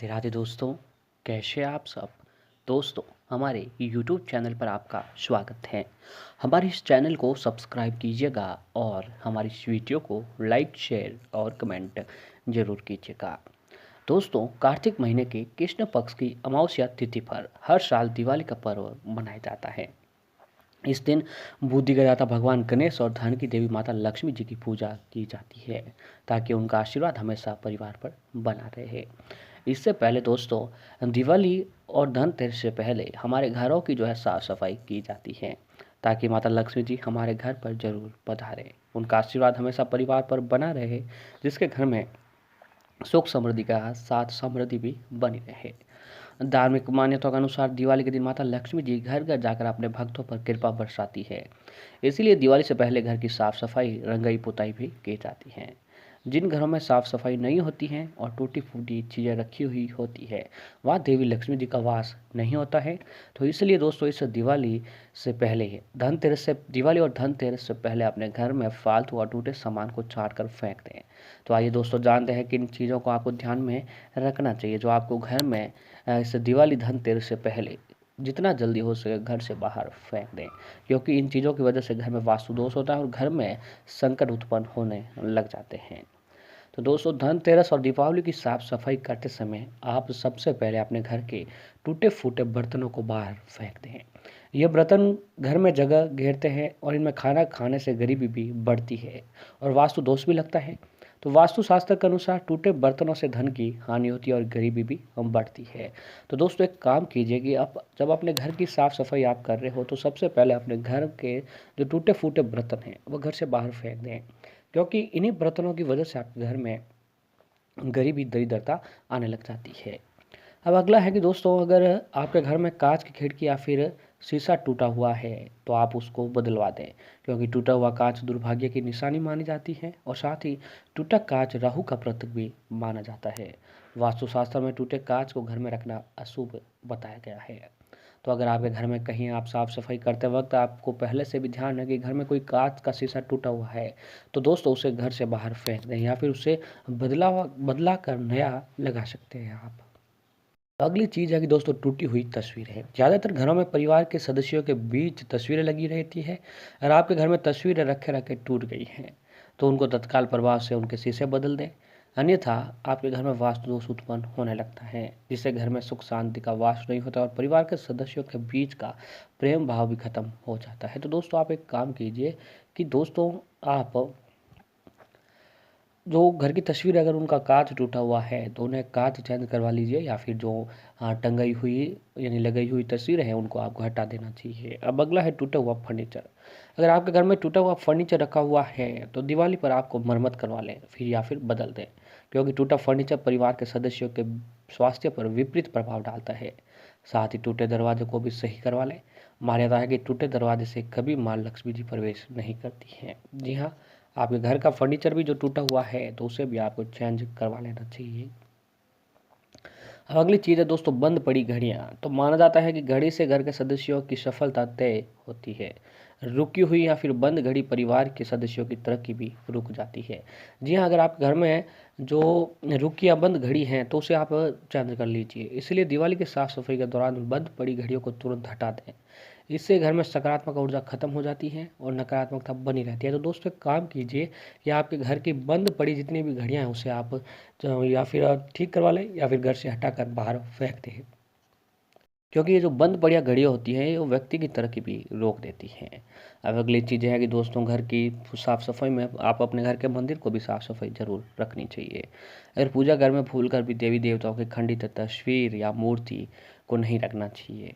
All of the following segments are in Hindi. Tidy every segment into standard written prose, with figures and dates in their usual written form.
राधे राधे दोस्तों, कैसे आप सब। दोस्तों, हमारे यूट्यूब चैनल पर आपका स्वागत है। हमारे इस चैनल को सब्सक्राइब कीजिएगा और हमारी इस वीडियो को लाइक शेयर और कमेंट ज़रूर कीजिएगा। दोस्तों, कार्तिक महीने के कृष्ण पक्ष की अमावस्या तिथि पर हर साल दिवाली का पर्व मनाया जाता है। इस दिन बुद्धि का दाता भगवान गणेश और धन की देवी माता लक्ष्मी जी की पूजा की जाती है, ताकि उनका आशीर्वाद हमेशा परिवार पर बना रहे। इससे पहले दोस्तों, दिवाली और धनतेरस से पहले हमारे घरों की साफ सफाई की जाती है, ताकि माता लक्ष्मी जी हमारे घर पर जरूर पधारे, उनका आशीर्वाद हमेशा परिवार पर बना रहे, जिसके घर में सुख समृद्धि का साथ समृद्धि भी बनी रहे। धार्मिक मान्यताओं के अनुसार दिवाली के दिन माता लक्ष्मी जी घर घर जाकर अपने भक्तों पर कृपा बरसाती है। इसीलिए दिवाली से पहले घर की साफ सफाई, रंगाई पुताई भी की जाती है। जिन घरों में साफ सफाई नहीं होती है और टूटी फूटी चीज़ें रखी हुई होती है, वहाँ देवी लक्ष्मी जी का वास नहीं होता है। तो इसलिए दोस्तों, इस दिवाली से पहले दिवाली और धनतेरस से पहले अपने घर में फालतू और टूटे सामान को छाट कर फेंक दें। तो आइए दोस्तों, जानते हैं किन चीज़ों को आपको ध्यान में रखना चाहिए, जो आपको घर में इस दिवाली धनतेरस से पहले जितना जल्दी हो सके घर से बाहर फेंक दें, क्योंकि इन चीज़ों की वजह से घर में वास्तु दोष होता है और घर में संकट उत्पन्न होने लग जाते हैं। तो दोस्तों, धनतेरस और दीपावली की साफ सफाई करते समय आप सबसे पहले अपने घर के टूटे फूटे बर्तनों को बाहर फेंक दें। ये बर्तन घर में जगह घेरते हैं और इनमें खाना खाने से गरीबी भी बढ़ती है और वास्तु दोष भी लगता है। तो वास्तु शास्त्र के अनुसार टूटे बर्तनों से धन की हानि होती है और गरीबी भी बढ़ती है। तो दोस्तों, एक काम कीजिए कि आप जब अपने घर की साफ सफाई आप कर रहे हो, तो सबसे पहले अपने घर के जो टूटे फूटे बर्तन हैं वो घर से बाहर फेंक दें, क्योंकि इन्हीं बर्तनों की वजह से आपके घर में गरीबी दरिद्रता आने लग जाती है। अब अगला है कि दोस्तों, अगर आपके घर में कांच की खिड़की या फिर शीशा टूटा हुआ है, तो आप उसको बदलवा दें, क्योंकि टूटा हुआ कांच दुर्भाग्य की निशानी मानी जाती है और साथ ही टूटा कांच राहु का प्रतीक भी माना जाता है। वास्तुशास्त्र में टूटे कांच को घर में रखना अशुभ बताया गया है। तो अगर आपके घर में कहीं आप साफ सफाई करते वक्त आपको पहले से भी ध्यान है कि घर में कोई कांच का शीशा टूटा हुआ है, तो दोस्तों उसे घर से बाहर फेंक दें या फिर उसे बदला कर नया लगा सकते हैं आप। अगली चीज़ है कि दोस्तों, टूटी हुई तस्वीरें। ज़्यादातर घरों में परिवार के सदस्यों के बीच तस्वीरें लगी रहती है। अगर आपके घर में तस्वीरें रखे रखे टूट गई हैं, तो उनको तत्काल प्रभाव से उनके शीशे बदल दें, अन्यथा आपके घर में वास्तु दोष उत्पन्न होने लगता है, जिससे घर में सुख शांति का वास नहीं होता और परिवार के सदस्यों के बीच का प्रेम भाव भी खत्म हो जाता है। तो दोस्तों, आप एक काम कीजिए कि दोस्तों, आप जो घर की तस्वीर अगर उनका कांच टूटा हुआ है, तो उन्हें कांच चेंज करवा लीजिए, या फिर जो टंगाई हुई यानी लगाई हुई तस्वीर है उनको आपको हटा देना चाहिए। अब अगला है टूटा हुआ फर्नीचर। अगर आपके घर में टूटा हुआ फर्नीचर रखा हुआ है, तो दिवाली पर आपको मरम्मत करवा लें फिर या फिर बदल दें, क्योंकि टूटा फर्नीचर परिवार के सदस्यों के स्वास्थ्य पर विपरीत प्रभाव डालता है। साथ ही टूटे दरवाजे को भी सही करवा लें। मान्यता है कि टूटे दरवाजे से कभी माँ लक्ष्मी जी प्रवेश नहीं करती हैं। जी हाँ, आपके घर का फर्नीचर भी जो टूटा हुआ है, तो उसे भी आपको चेंज करवा लेना चाहिए। अब अगली चीज़ है दोस्तों, बंद पड़ी घड़ियाँ। तो माना जाता है कि घड़ी से घर के सदस्यों की सफलता तय होती है। रुकी हुई या फिर बंद घड़ी परिवार के सदस्यों की तरक्की भी रुक जाती है। जी हाँ, अगर आपके घर में जो रुकी या बंद घड़ी है, तो उसे आप चेंज कर लीजिए। इसलिए दिवाली की साफ सफाई के दौरान बंद पड़ी घड़ियों को तुरंत हटा दें। इससे घर में सकारात्मक ऊर्जा खत्म हो जाती है और नकारात्मकता बनी रहती है। तो दोस्तों, एक काम कीजिए कि आपके घर की बंद पड़ी जितनी भी घड़ियां हैं उसे आप या फिर ठीक करवा लें या फिर घर से हटाकर बाहर फेंक दें, क्योंकि ये जो बंद पड़ी घड़ियां होती हैं, ये व्यक्ति की तरक्की भी रोक देती हैं। अब अगली चीज़ है कि दोस्तों, घर की साफ सफाई में आप अपने घर के मंदिर को भी साफ सफाई जरूर रखनी चाहिए। अगर पूजा घर में भूल कर भी देवी देवताओं की खंडित तस्वीर या मूर्ति को नहीं रखना चाहिए।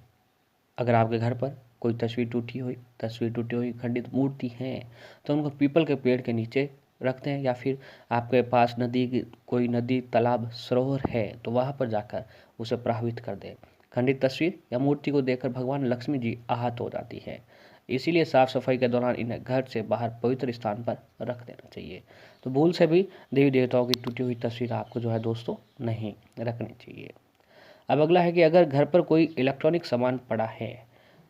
अगर आपके घर पर कोई तस्वीर टूटी हुई खंडित मूर्ति है, तो उनको पीपल के पेड़ के नीचे रखते हैं, या फिर आपके पास कोई नदी तालाब सरोवर है, तो वहाँ पर जाकर उसे प्रभावित कर दें। खंडित तस्वीर या मूर्ति को देखकर भगवान लक्ष्मी जी आहत हो जाती है। इसीलिए साफ सफाई के दौरान इन्हें घर से बाहर पवित्र स्थान पर रख देना चाहिए। तो भूल से भी देवी देवताओं की टूटी हुई तस्वीर आपको दोस्तों नहीं रखनी चाहिए। अब अगला है कि अगर घर पर कोई इलेक्ट्रॉनिक सामान पड़ा है,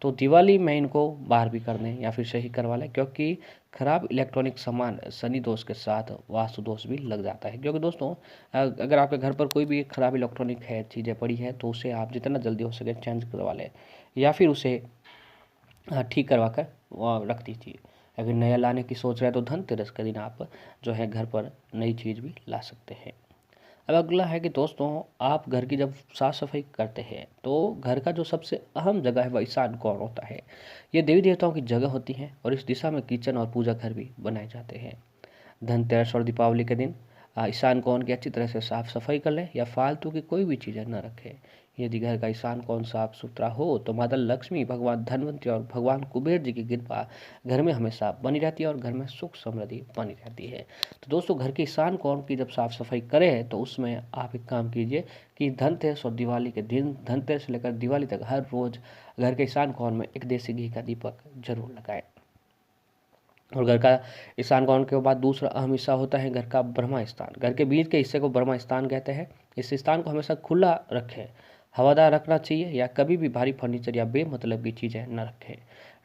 तो दिवाली में इनको बाहर भी कर दें या फिर सही करवा लें, क्योंकि खराब इलेक्ट्रॉनिक सामान शनि दोष के साथ वास्तु दोष भी लग जाता है, क्योंकि दोस्तों अगर आपके घर पर कोई भी खराब इलेक्ट्रॉनिक है चीज़ें पड़ी है तो उसे आप जितना जल्दी हो सके चेंज करवा लें या फिर उसे ठीक करवा कर वहाँ रख दीजिए। अगर नया लाने की सोच रहे हैं तो धनतेरस के दिन आप जो है घर पर नई चीज़ भी ला सकते हैं। अब अगला है कि दोस्तों आप घर की जब साफ़ सफाई करते हैं तो घर का जो सबसे अहम जगह है वह ईशान कोण होता है। ये देवी देवताओं की जगह होती है और इस दिशा में किचन और पूजा घर भी बनाए जाते हैं। धनतेरस और दीपावली के दिन ईशान कोण की अच्छी तरह से साफ सफाई कर लें या फालतू की कोई भी चीज़ें न रखें। यदि घर का ईशान कोण साफ सुथरा हो तो माता लक्ष्मी, भगवान धनवंतरी और भगवान कुबेर जी की कृपा घर में हमेशा बनी रहती है और घर में सुख समृद्धि बनी रहती है। तो दोस्तों घर के ईशान कोण की जब साफ सफाई करें तो उसमें आप एक काम कीजिए कि धनतेरस और दिवाली के दिन, धनतेरस से लेकर दिवाली तक हर रोज़ घर के ईशान कोण में एक देसी घी का दीपक जरूर लगाएं। और घर का ईशान कोण के बाद दूसरा अहम हिस्सा होता है घर का ब्रह्मा स्थान। घर के बीच के हिस्से को ब्रह्मा स्थान कहते हैं। इस स्थान को हमेशा खुला रखें, हवादार रखना चाहिए या कभी भी भारी फर्नीचर या बेमतलब की चीज़ें न रखें।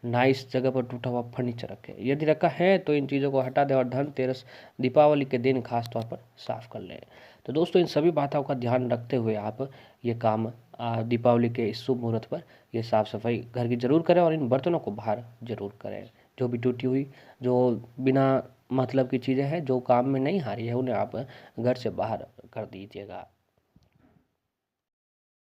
ना इस जगह पर टूटा हुआ फर्नीचर रखें। यदि रखा है तो इन चीज़ों को हटा दें और धनतेरस दीपावली के दिन खास तौर पर साफ कर लें। तो दोस्तों इन सभी बातों का ध्यान रखते हुए आप ये काम दीपावली के इस शुभ मुहूर्त पर ये साफ सफाई घर की जरूर करें और इन बर्तनों को बाहर जरूर करें। जो भी टूटी हुई, जो बिना मतलब की चीज़ें हैं, जो काम में नहीं आ रही है, उन्हें आप घर से बाहर कर दीजिएगा।